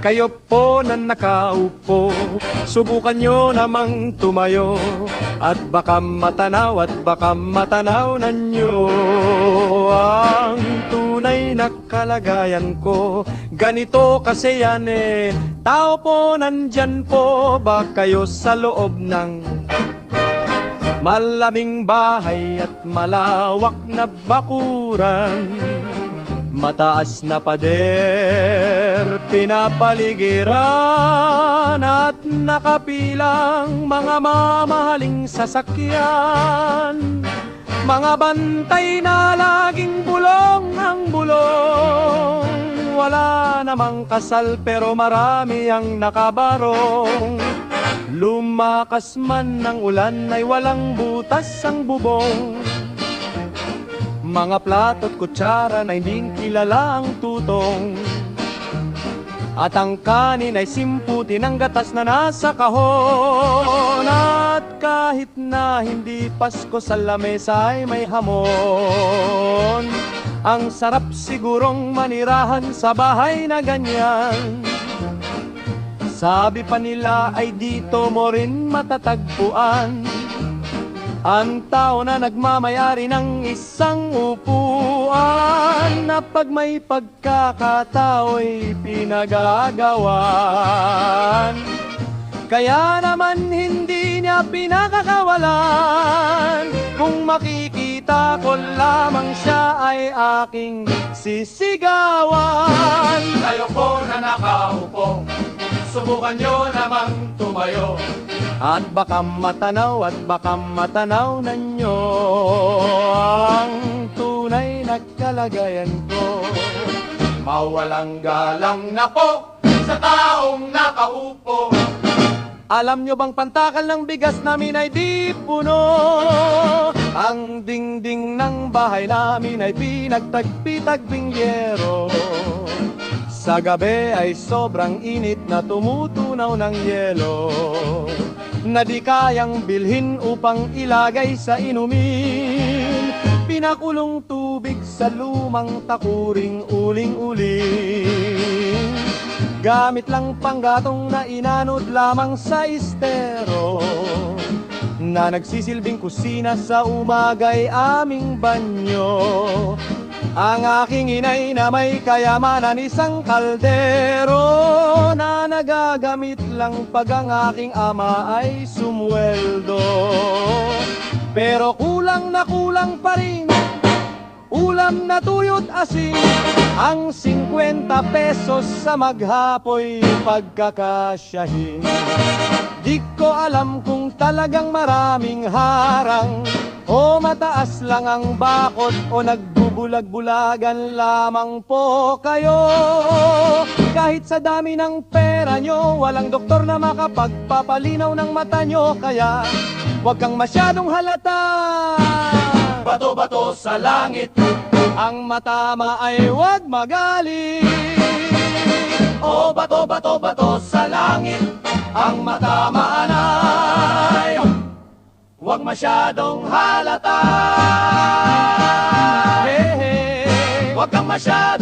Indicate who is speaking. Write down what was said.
Speaker 1: Kayo po na nakaupo, subukan nyo namang tumayo, at baka matanaw na nyo ang tunay na kalagayan ko. Ganito kasi yan eh, tao po nandyan po ba kayo sa loob ng malaming bahay at malawak na bakuran? Mataas na pader, pinapaligiran at nakapilang mga mamahaling sasakyan. Mga bantay na laging bulong ang bulong. Wala namang kasal pero marami ang nakabarong. Lumakas man ng ulan ay walang butas ang bubong. Mga plato't kutsara na hindi kilala ang tutong. At ang kanin ay simputin ang gatas na nasa kahon. At kahit na hindi Pasko sa lamesa ay may hamon. Ang sarap sigurong manirahan sa bahay na ganyan. Sabi pa nila ay dito mo rin matatagpuan ang tao na nagmamayari ng isang upuan, na pag may pagkakatao'y pinagagawan. Kaya naman hindi niya pinakakawalan. Kung makikita ko lamang siya ay aking sisigawan.
Speaker 2: Kayo po na nakaupo, subukan nyo namang tumayo,
Speaker 1: at baka matanaw na nyo ang tunay na kalagayan ko.
Speaker 2: mawalang galang na po sa taong nakaupo.
Speaker 1: Alam nyo bang pantakal ng bigas namin ay di puno? Ang dingding ng bahay namin ay pinagtagpi-tagbing yero. Sa gabi ay sobrang init na tumutunaw ng yelo, na di kayang bilhin upang ilagay sa inumin. Pinakulong tubig sa lumang takuring uling-uling. Gamit lang panggatong na inanod lamang sa estero, na nagsisilbing kusina sa umagay aming banyo. Ang aking inay na may kayamanan isang kaldero, na nagagamit lang pag ang aking ama ay sumweldo. Pero kulang na kulang pa rin ulam na tuyot asin, ang 50 pesos sa maghapoy pagkakasyahin. Di ko alam kung talagang maraming harang, o mataas lang ang bakod, o nagbubulag-bulagan lamang po kayo. Kahit sa dami ng pera nyo, walang doktor na makapagpapalinaw ng mata nyo. Kaya huwag kang masyadong halata.
Speaker 2: Bato-bato sa langit,
Speaker 1: ang matama ay huwag magalit.
Speaker 2: o bato-bato-bato sa langit, ang matamaan ay huwag masyadong halata.
Speaker 1: Hey, hey.
Speaker 2: Huwag kang masyadong